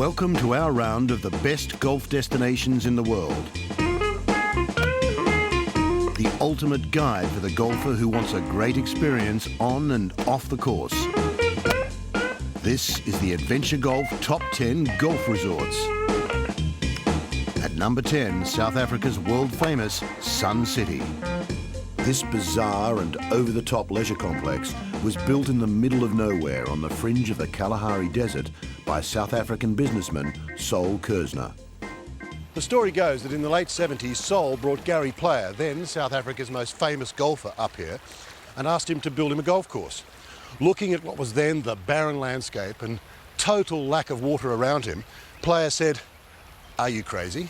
Welcome to our round of the best golf destinations in the world. The ultimate guide for the golfer who wants a great experience on and off the course. This is the Adventure Golf Top 10 Golf Resorts. At number 10, South Africa's world-famous Sun City. This bizarre and over-the-top leisure complex was built in the middle of nowhere on the fringe of the Kalahari Desert by South African businessman Sol Kersner. The story goes that in the late 70s, Sol brought Gary Player, then South Africa's most famous golfer, up here and asked him to build him a golf course. Looking at what was then the barren landscape and total lack of water around him, Player said, "Are you crazy?"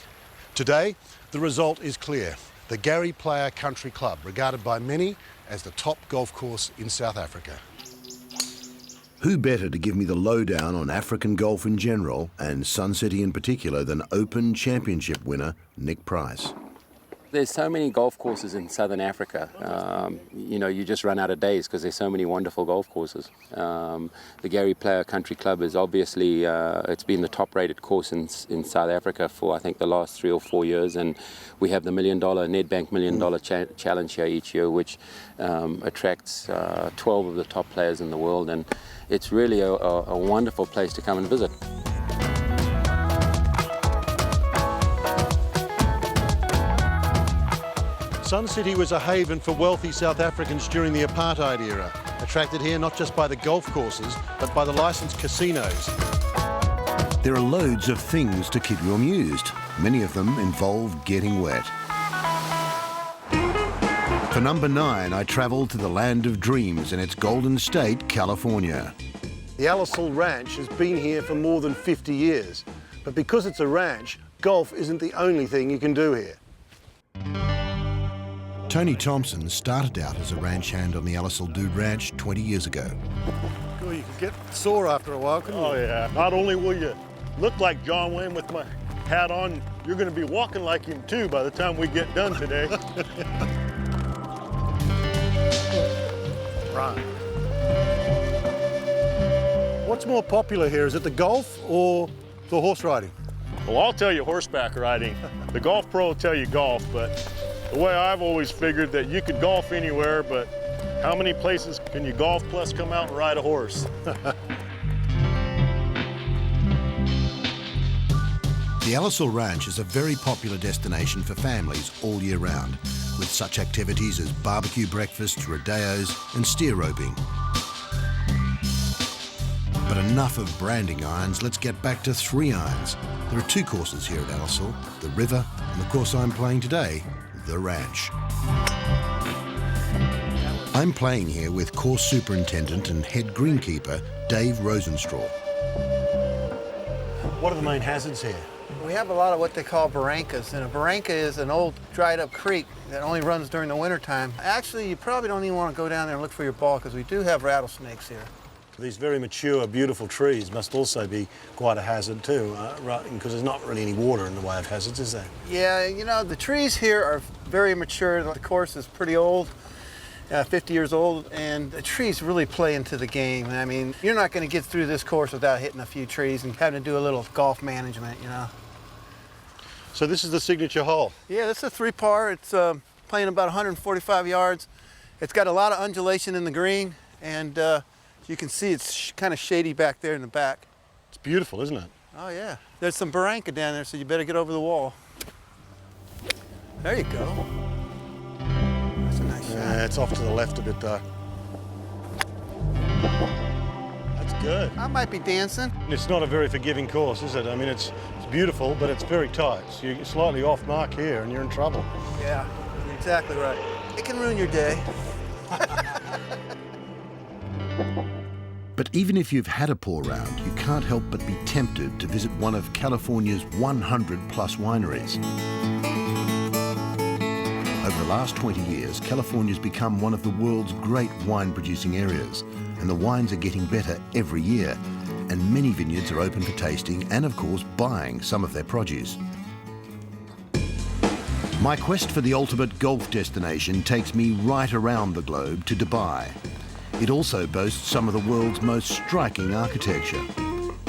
Today, the result is clear. The Gary Player Country Club, regarded by many as the top golf course in South Africa. Who better to give me the lowdown on African golf in general, and Sun City in particular, than Open Championship winner Nick Price? There's so many golf courses in southern Africa. You just run out of days because there's so many wonderful golf courses. The Gary Player Country Club is obviously, it's been the top-rated course in South Africa for, I think, the last 3 or 4 years. And we have the Nedbank $1 Million Challenge here each year, which attracts 12 of the top players in the world. And it's really a wonderful place to come and visit. Sun City was a haven for wealthy South Africans during the apartheid era, attracted here not just by the golf courses, but by the licensed casinos. There are loads of things to keep you amused. Many of them involve getting wet. For number 9, I travelled to the land of dreams in its golden state, California. The Alisal Ranch has been here for more than 50 years, but because it's a ranch, golf isn't the only thing you can do here. Tony Thompson started out as a ranch hand on the Alisal Dude Ranch 20 years ago. Well, you can get sore after a while, couldn't you? Oh, yeah. Not only will you look like John Wayne with my hat on, you're going to be walking like him, too, by the time we get done today. Right. What's more popular here? Is it the golf or the horse riding? Well, I'll tell you horseback riding. The golf pro will tell you golf, but the way I've always figured that you could golf anywhere, but how many places can you golf plus come out and ride a horse? The Alisal Ranch is a very popular destination for families all year round, with such activities as barbecue breakfasts, rodeos and steer roping. But enough of branding irons, let's get back to 3 irons. There are 2 courses here at Alisal, the River and the course I'm playing today, the Ranch. I'm playing here with course superintendent and head greenkeeper Dave Rosenstraw. What are the main hazards here? We have a lot of what they call barrancas, and a barranca is an old dried up creek that only runs during the wintertime. Actually, you probably don't even want to go down there and look for your ball because we do have rattlesnakes here. These very mature, beautiful trees must also be quite a hazard too, because there's not really any water in the way of hazards, is there? Yeah, the trees here are very mature. The course is pretty old, 50 years old, and the trees really play into the game. I mean, you're not going to get through this course without hitting a few trees and having to do a little golf management, So this is the signature hole? Yeah, this is a 3-par. It's playing about 145 yards. It's got a lot of undulation in the green, and you can see it's kind of shady back there in the back. It's beautiful, isn't it? Oh, yeah. There's some barranca down there, so you better get over the wall. There you go. That's a nice shot. Yeah, it's off to the left a bit, though. That's good. I might be dancing. It's not a very forgiving course, is it? I mean, it's beautiful, but it's very tight. So you're slightly off mark here, and you're in trouble. Yeah, you're exactly right. It can ruin your day. But even if you've had a poor round, you can't help but be tempted to visit one of California's 100-plus wineries. Over the last 20 years, California's become one of the world's great wine-producing areas, and the wines are getting better every year, and many vineyards are open for tasting and, of course, buying some of their produce. My quest for the ultimate golf destination takes me right around the globe to Dubai. It also boasts some of the world's most striking architecture.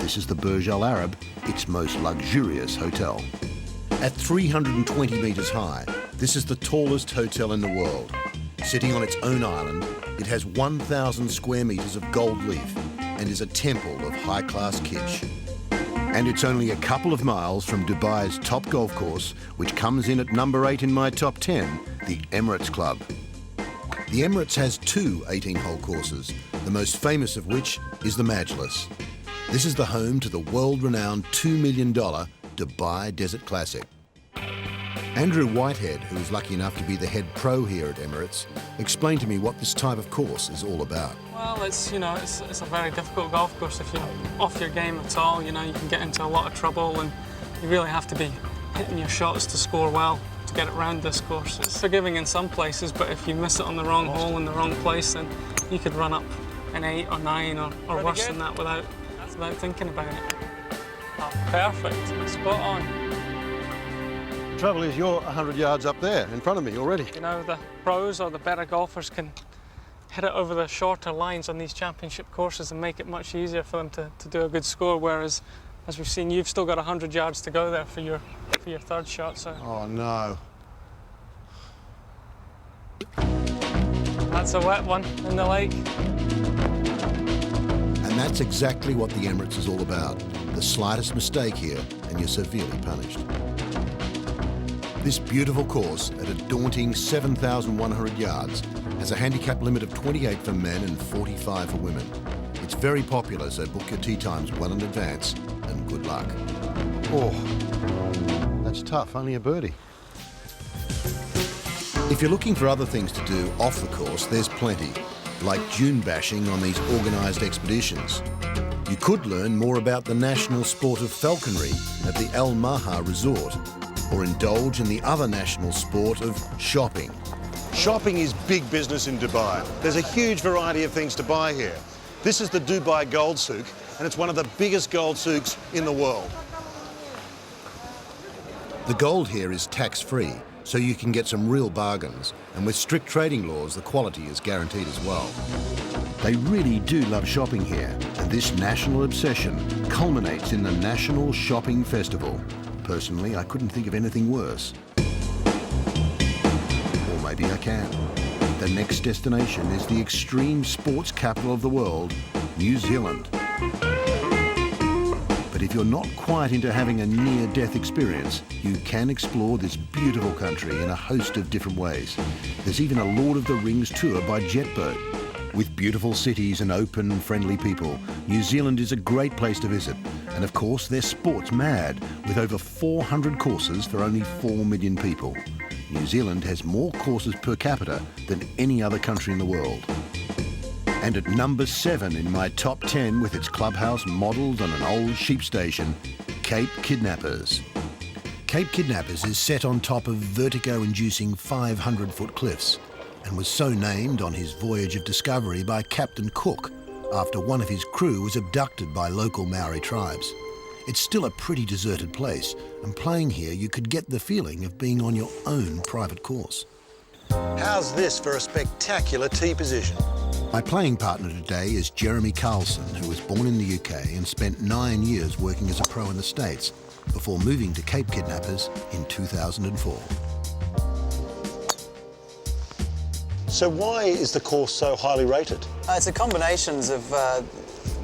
this is the Burj Al Arab, its most luxurious hotel. At 320 metres high, this is the tallest hotel in the world. Sitting on its own island, it has 1,000 square metres of gold leaf and is a temple of high-class kitsch. And it's only a couple of miles from Dubai's top golf course, which comes in at number 8 in my top 10, the Emirates Club. The Emirates has two 18-hole courses, the most famous of which is the Majlis. This is the home to the world-renowned $2 million Dubai Desert Classic. Andrew Whitehead, who is lucky enough to be the head pro here at Emirates, explained to me what this type of course is all about. Well, it's a very difficult golf course. If you're off your game at all, you can get into a lot of trouble, and you really have to be hitting your shots to score well to get it round this course. It's forgiving in some places, but if you miss it on the wrong hole in the wrong place, then you could run up an 8 or 9 or worse than that without thinking about it. Oh, perfect, spot on. The trouble is you're 100 yards up there in front of me already. The pros or the better golfers can hit it over the shorter lines on these championship courses and make it much easier for them to do a good score, whereas, as we've seen, you've still got 100 yards to go there for your third shot. So. Oh, no. That's a wet one in the lake. And that's exactly what the Emirates is all about. The slightest mistake here and you're severely punished. This beautiful course, at a daunting 7,100 yards, has a handicap limit of 28 for men and 45 for women. It's very popular, so book your tee times well in advance, and good luck. Oh, that's tough, only a birdie. If you're looking for other things to do off the course, there's plenty, like dune bashing on these organised expeditions. You could learn more about the national sport of falconry at the Al Maha Resort, or indulge in the other national sport of shopping. Shopping is big business in Dubai. There's a huge variety of things to buy here. This is the Dubai Gold Souk, and it's one of the biggest gold souks in the world. The gold here is tax-free, so you can get some real bargains, and with strict trading laws, the quality is guaranteed as well. They really do love shopping here, and this national obsession culminates in the National Shopping Festival. Personally, I couldn't think of anything worse. Or maybe I can. The next destination is the extreme sports capital of the world, New Zealand. But if you're not quite into having a near-death experience, you can explore this beautiful country in a host of different ways. There's even a Lord of the Rings tour by jet boat. With beautiful cities and open, friendly people, New Zealand is a great place to visit. And of course, they're sports mad, with over 400 courses for only 4 million people. New Zealand has more courses per capita than any other country in the world. And at number 7 in my top 10, with its clubhouse modelled on an old sheep station, Cape Kidnappers. Cape Kidnappers is set on top of vertigo-inducing 500-foot cliffs, and was so named on his voyage of discovery by Captain Cook after one of his crew was abducted by local Maori tribes. It's still a pretty deserted place, and playing here you could get the feeling of being on your own private course. How's this for a spectacular tee position? My playing partner today is Jeremy Carlson, who was born in the UK and spent 9 years working as a pro in the States before moving to Cape Kidnappers in 2004. So why is the course so highly rated? It's a combination of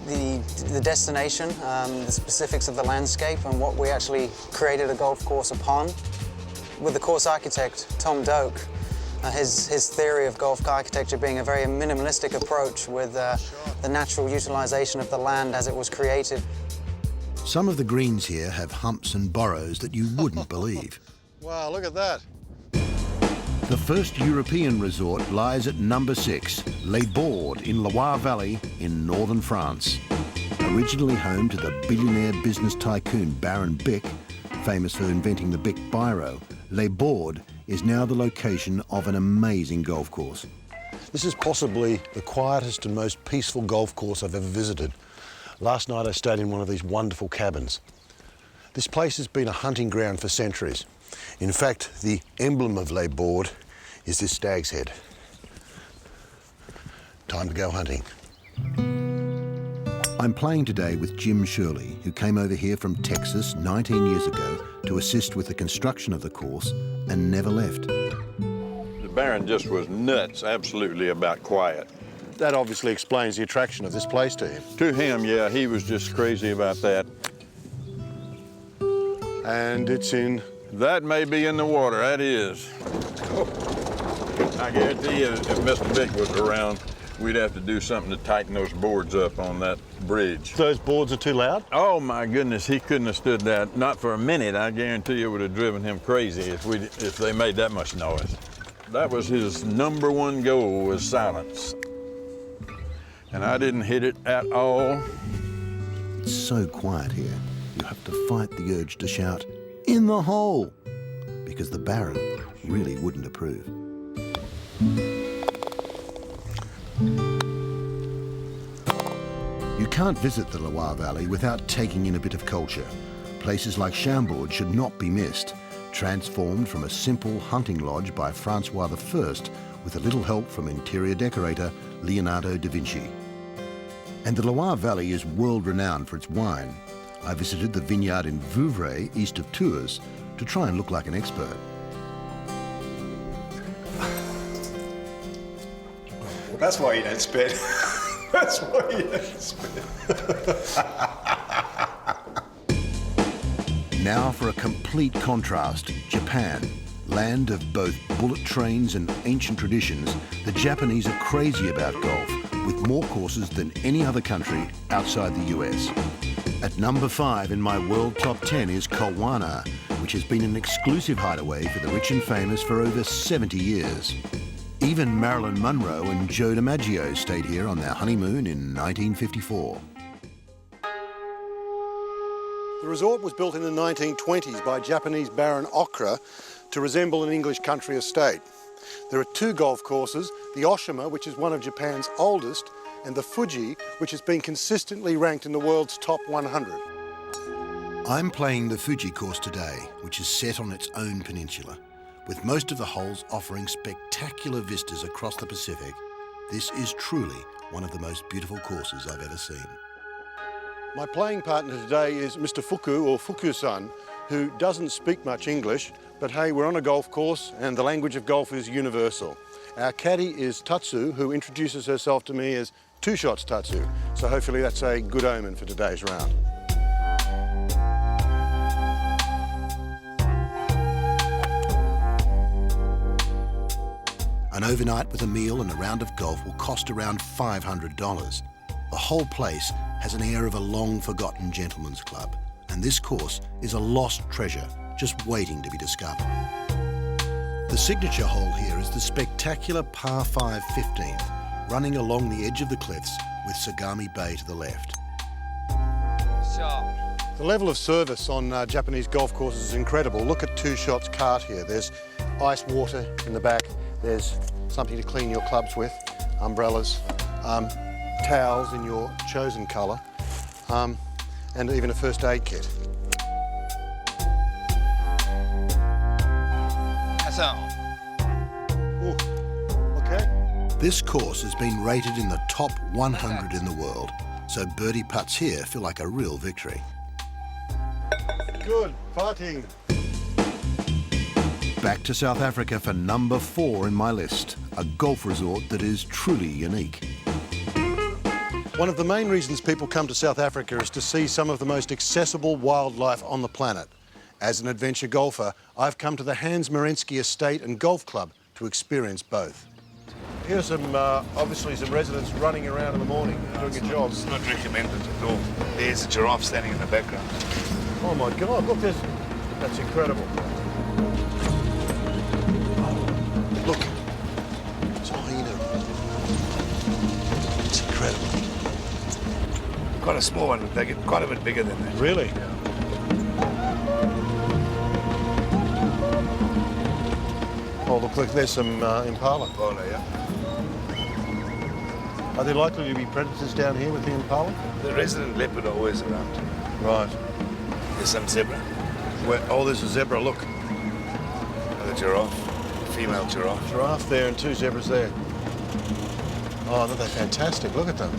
the destination, the specifics of the landscape, and what we actually created a golf course upon. With the course architect, Tom Doak, his theory of golf architecture being a very minimalistic approach with the natural utilisation of the land as it was created. Some of the greens here have humps and burrows that you wouldn't believe. Wow, look at that. The first European resort lies at number 6, Les Bordes in Loire Valley in northern France. Originally home to the billionaire business tycoon Baron Bick, famous for inventing the Bic biro, Les Bordes is now the location of an amazing golf course. This is possibly the quietest and most peaceful golf course I've ever visited. Last night I stayed in one of these wonderful cabins. This place has been a hunting ground for centuries. In fact, the emblem of Les Bordes is this stag's head. Time to go hunting. I'm playing today with Jim Shirley, who came over here from Texas 19 years ago to assist with the construction of the course and never left. The Baron just was nuts, absolutely, about quiet. That obviously explains the attraction of this place to him. To him, yeah, he was just crazy about that. And it's in... That may be in the water, that is. I guarantee you, if Mr. Vic was around, we'd have to do something to tighten those boards up on that bridge. Those boards are too loud? Oh my goodness, he couldn't have stood that. Not for a minute. I guarantee you it would have driven him crazy if they made that much noise. That was his #1 goal, was silence. And I didn't hit it at all. It's so quiet here, you have to fight the urge to shout, "In the hole!" because the Baron really wouldn't approve. You can't visit the Loire Valley without taking in a bit of culture. Places like Chambord should not be missed, transformed from a simple hunting lodge by Francois I with a little help from interior decorator Leonardo da Vinci. And the Loire Valley is world-renowned for its wine. I visited the vineyard in Vouvray, east of Tours, to try and look like an expert. Well, that's why you don't spit. That's why you don't spit. Now for a complete contrast, Japan. Land of both bullet trains and ancient traditions, the Japanese are crazy about golf, with more courses than any other country outside the US. At number 5 in my world top 10 is Kowana, which has been an exclusive hideaway for the rich and famous for over 70 years. Even Marilyn Monroe and Joe DiMaggio stayed here on their honeymoon in 1954. The resort was built in the 1920s by Japanese Baron Okra to resemble an English country estate. There are 2 golf courses, the Oshima, which is one of Japan's oldest, and the Fuji, which has been consistently ranked in the world's top 100. I'm playing the Fuji course today, which is set on its own peninsula. With most of the holes offering spectacular vistas across the Pacific, this is truly one of the most beautiful courses I've ever seen. My playing partner today is Mr. Fuku, or Fuku-san, who doesn't speak much English, but hey, we're on a golf course and the language of golf is universal. Our caddy is Tatsu, who introduces herself to me as 2 shots Tatsu, so hopefully that's a good omen for today's round. An overnight with a meal and a round of golf will cost around $500. The whole place has an air of a long-forgotten gentleman's club, and this course is a lost treasure just waiting to be discovered. The signature hole here is the spectacular par 5 15th, running along the edge of the cliffs with Sagami Bay to the left. The level of service on Japanese golf courses is incredible. Look at 2 shots cart here. There's ice water in the back. There's something to clean your clubs with, umbrellas, towels in your chosen colour, and even a first aid kit. Ooh, okay. This course has been rated in the top 100 in the world, so birdie putts here feel like a real victory. Good putting. Back to South Africa for number 4 in my list, a golf resort that is truly unique. One of the main reasons people come to South Africa is to see some of the most accessible wildlife on the planet. As an adventure golfer, I've come to the Hans Merensky Estate and Golf Club to experience both. Here's some, obviously some residents running around in the morning doing a job. It's not recommended at all. There's a giraffe standing in the background. Oh my God, look, that's incredible. Look, it's a hyena. It's incredible. Quite a small one, but they get quite a bit bigger than that. Really? Yeah. Oh, look, there's some impala. Impala, yeah. Are there likely to be predators down here with the impala? The resident leopard are always around. Right. There's some zebra. Oh, there's a zebra, look. Another giraffe. Female giraffe. Giraffe there and 2 zebras there. Oh, aren't they fantastic? Look at them.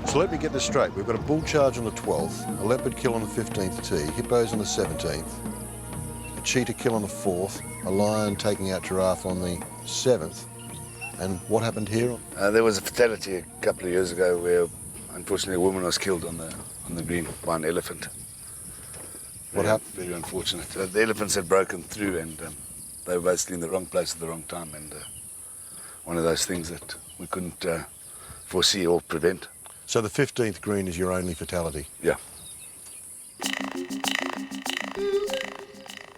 So let me get this straight. We've got a bull charge on the 12th, a leopard kill on the 15th tee, hippos on the 17th, a cheetah kill on the 4th, a lion taking out giraffe on the 7th. And what happened here? There was a fatality a couple of years ago where, unfortunately, a woman was killed on the green by an elephant. What happened? Very unfortunate. The elephants had broken through, and they were basically in the wrong place at the wrong time. And one of those things that we couldn't foresee or prevent. So the 15th green is your only fatality? Yeah.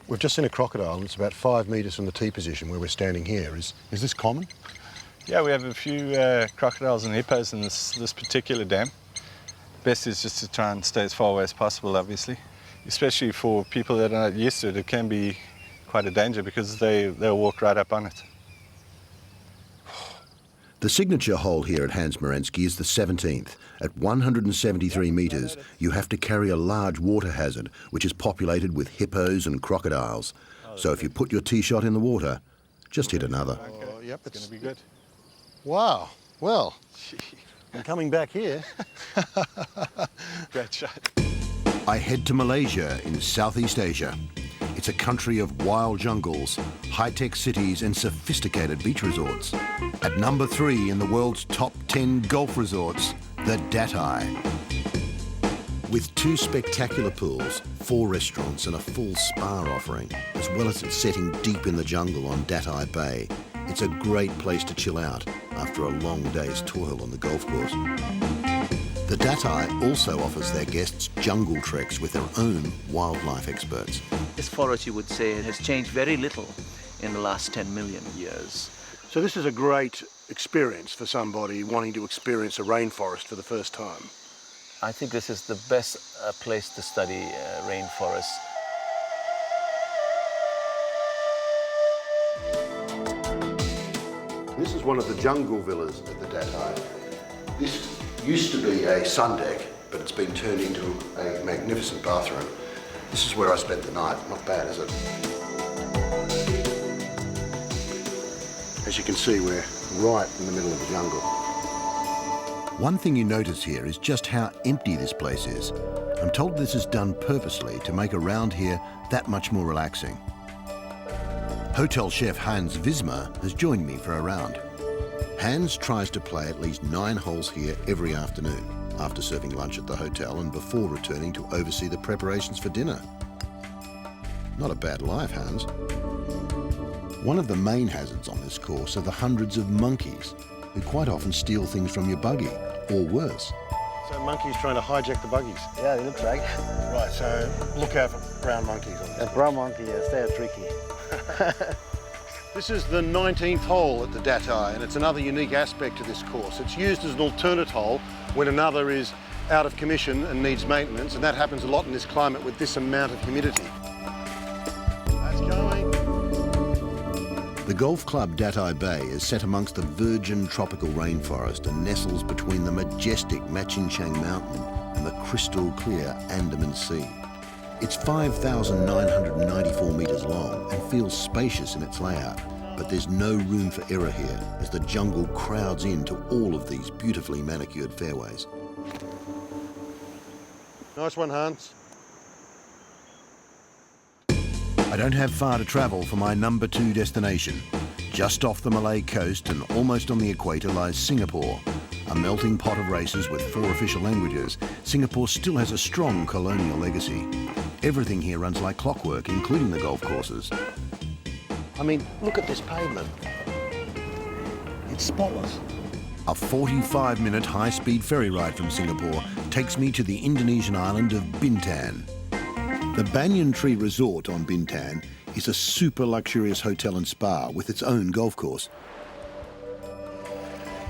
We've just seen a crocodile, and it's about 5 metres from the tee position where we're standing here. Is this common? Yeah, we have a few crocodiles and hippos in this particular dam. Best is just to try and stay as far away as possible, obviously. Especially for people that are not used to it, it can be quite a danger because they'll walk right up on it. The signature hole here at Hans Morensky is the 17th. At 173 metres, you have to carry a large water hazard, which is populated with hippos and crocodiles. So if you put your tee shot in the water, just hit another. Oh, yep, It's going to be good. Wow. Well, I'm coming back here. Great shot. I head to Malaysia in Southeast Asia. It's a country of wild jungles, high-tech cities and sophisticated beach resorts. At number 3 in the world's top 10 golf resorts, the Datai. With 2 spectacular pools, 4 restaurants and a full spa offering, as well as its setting deep in the jungle on Datai Bay, it's a great place to chill out after a long day's toil on the golf course. The Datai also offers their guests jungle treks with their own wildlife experts. This forest, you would say, has changed very little in the last 10 million years. So this is a great experience for somebody wanting to experience a rainforest for the first time. I think this is the best place to study rainforests. This is one of the jungle villas at the Datai. This used to be a sun deck, but it's been turned into a magnificent bathroom. This is where I spent the night. Not bad, is it? As you can see, we're right in the middle of the jungle. One thing you notice here is just how empty this place is. I'm told this is done purposely to make around here that much more relaxing. Hotel chef Hans Wismer has joined me for a round. Hans tries to play at least 9 holes here every afternoon, after serving lunch at the hotel and before returning to oversee the preparations for dinner. Not a bad life, Hans. One of the main hazards on this course are the hundreds of monkeys, who quite often steal things from your buggy, or worse. So monkeys trying to hijack the buggies? Yeah, it looks like. Right, so look out for brown monkeys on this. A brown monkey, yes, they're tricky. This is the 19th hole at the Datai, and it's another unique aspect to this course. It's used as an alternate hole when another is out of commission and needs maintenance, and that happens a lot in this climate with this amount of humidity. That's going. The golf club Datai Bay is set amongst the virgin tropical rainforest and nestles between the majestic Machinchang Mountain and the crystal clear Andaman Sea. It's 5,994 metres long and feels spacious in its layout, but there's no room for error here as the jungle crowds into all of these beautifully manicured fairways. Nice one, Hans. I don't have far to travel for my number 2 destination. Just off the Malay coast and almost on the equator lies Singapore. A melting pot of races with 4 official languages, Singapore still has a strong colonial legacy. Everything here runs like clockwork, including the golf courses. I mean, look at this pavement. It's spotless. A 45-minute high-speed ferry ride from Singapore takes me to the Indonesian island of Bintan. The Banyan Tree Resort on Bintan is a super luxurious hotel and spa with its own golf course.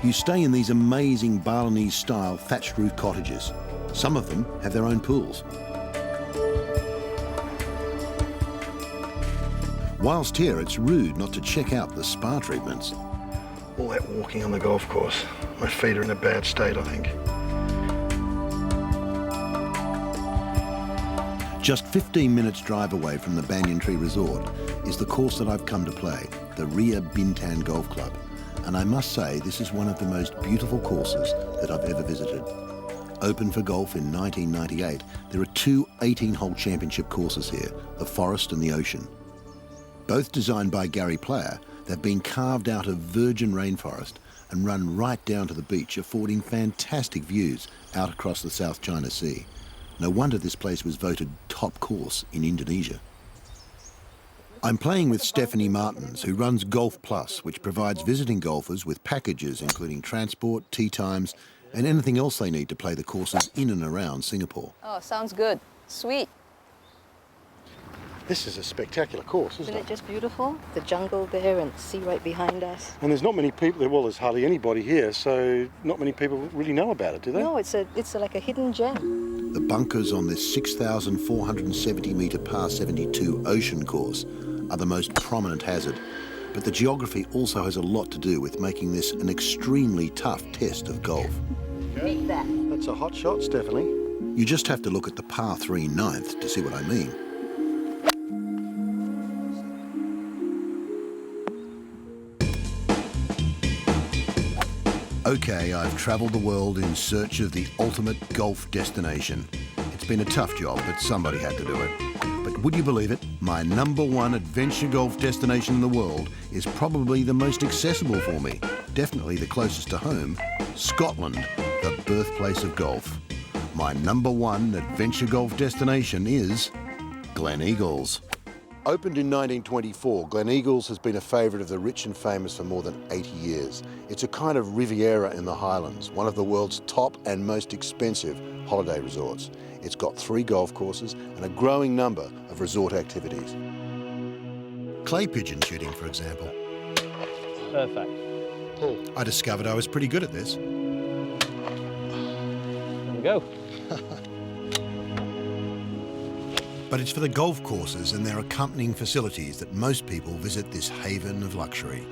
You stay in these amazing Balinese-style thatched roof cottages. Some of them have their own pools. Whilst here, it's rude not to check out the spa treatments. All that walking on the golf course. My feet are in a bad state, I think. Just 15 minutes drive away from the Banyan Tree Resort is the course that I've come to play, the Ria Bintan Golf Club. And I must say, this is one of the most beautiful courses that I've ever visited. opened for golf in 1998, there are two 18-hole championship courses here, the Forest and the Ocean. Both designed by Gary Player, they've been carved out of virgin rainforest and run right down to the beach, affording fantastic views out across the South China Sea. No wonder this place was voted top course in Indonesia. I'm playing with Stephanie Martins, who runs Golf Plus, which provides visiting golfers with packages including transport, tee times, and anything else they need to play the courses in and around Singapore. Oh, sounds good. Sweet. This is a spectacular course, isn't it? Isn't it just beautiful? The jungle there and the sea right behind us. And there's not many people, well, there's hardly anybody here, so not many people really know about it, do they? No, it's like a hidden gem. The bunkers on this 6,470-metre par 72 ocean course are the most prominent hazard, but the geography also has a lot to do with making this an extremely tough test of golf. Beat that. That's a hot shot, Stephanie. You just have to look at the par 3 ninth to see what I mean. Okay, I've travelled the world in search of the ultimate golf destination. It's been a tough job, but somebody had to do it. But would you believe it? My #1 adventure golf destination in the world is probably the most accessible for me. Definitely the closest to home, Scotland, the birthplace of golf. My #1 adventure golf destination is Gleneagles. Opened in 1924, Gleneagles has been a favourite of the rich and famous for more than 80 years. It's a kind of Riviera in the Highlands, one of the world's top and most expensive holiday resorts. It's got 3 golf courses and a growing number of resort activities. Clay pigeon shooting, for example. Perfect. I discovered I was pretty good at this. There we go. But it's for the golf courses and their accompanying facilities that most people visit this haven of luxury.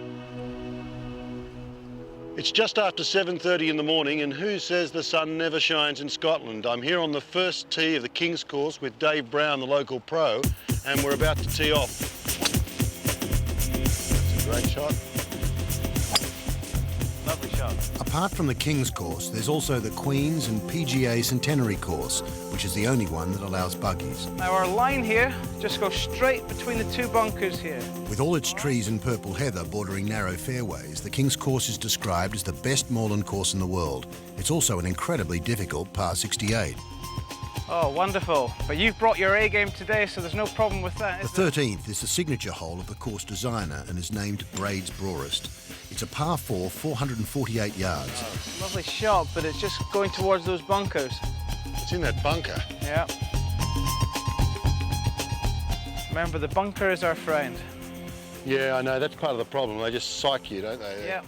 It's just after 7:30 in the morning, and who says the sun never shines in Scotland? I'm here on the first tee of the King's Course with Dave Brown, the local pro, and we're about to tee off. That's a great shot. Lovely shot. Apart from the King's Course, there's also the Queen's and PGA Centenary Course, which is the only one that allows buggies. Now our line here just goes straight between the 2 bunkers here. With all its trees and purple heather bordering narrow fairways, the King's Course is described as the best moorland course in the world. It's also an incredibly difficult par 68. Oh, wonderful. But you've brought your A game today, so there's no problem with that, The is there? 13th is the signature hole of the course designer and is named Braid's Broarest. It's a par 4, 448 yards. Lovely shot, but it's just going towards those bunkers. It's in that bunker. Yeah. Remember, the bunker is our friend. Yeah, I know, that's part of the problem. They just psych you, don't they? Yeah.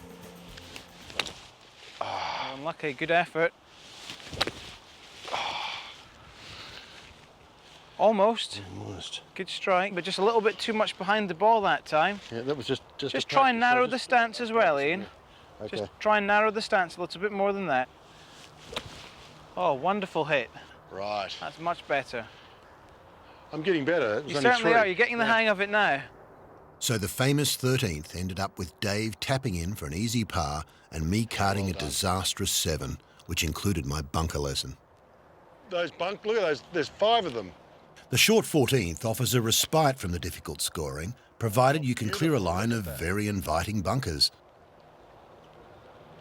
Unlucky, good effort. Almost. Almost. Good strike, but just a little bit too much behind the ball that time. Yeah, that was just Try and narrow the stance as well, Ian. Okay. Just try and narrow the stance a little bit more than that. Oh, wonderful hit. Right. That's much better. I'm getting better. It was You only certainly 3. are. You're getting the hang of it now. So the famous 13th ended up with Dave tapping in for an easy par and me carding a disastrous 7, which included my bunker lesson. Look at those, there's 5 of them. The short 14th offers a respite from the difficult scoring, provided you can clear a line of very inviting bunkers.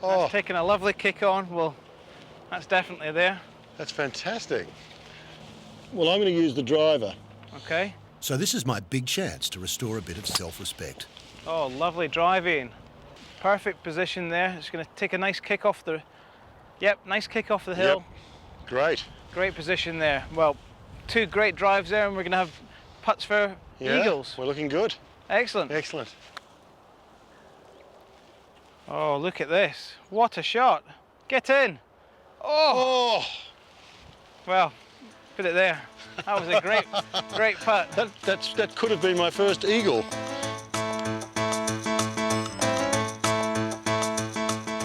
That's taking a lovely kick on. Well, that's definitely there. That's fantastic. Well, I'm going to use the driver. Okay. So this is my big chance to restore a bit of self-respect. Oh, lovely driving. Perfect position there. It's going to take a nice kick off the... Yep, nice kick off the hill. Yep. Great. Great position there. Well, 2 great drives there, and we're going to have putts for eagles. We're looking good. Excellent. Excellent. Oh, look at this. What a shot. Get in. Oh! Well, put it there. That was a great putt. That could have been my first eagle.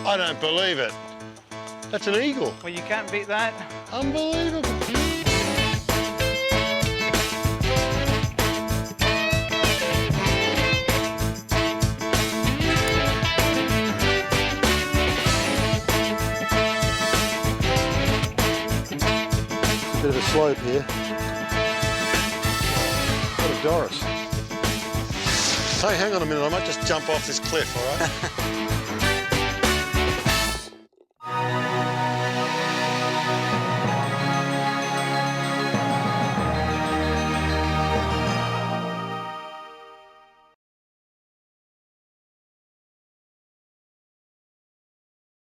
I don't believe it. That's an eagle. Well, you can't beat that. Unbelievable. slope here. What a Doris. Hey, hang on a minute, I might just jump off this cliff, all right?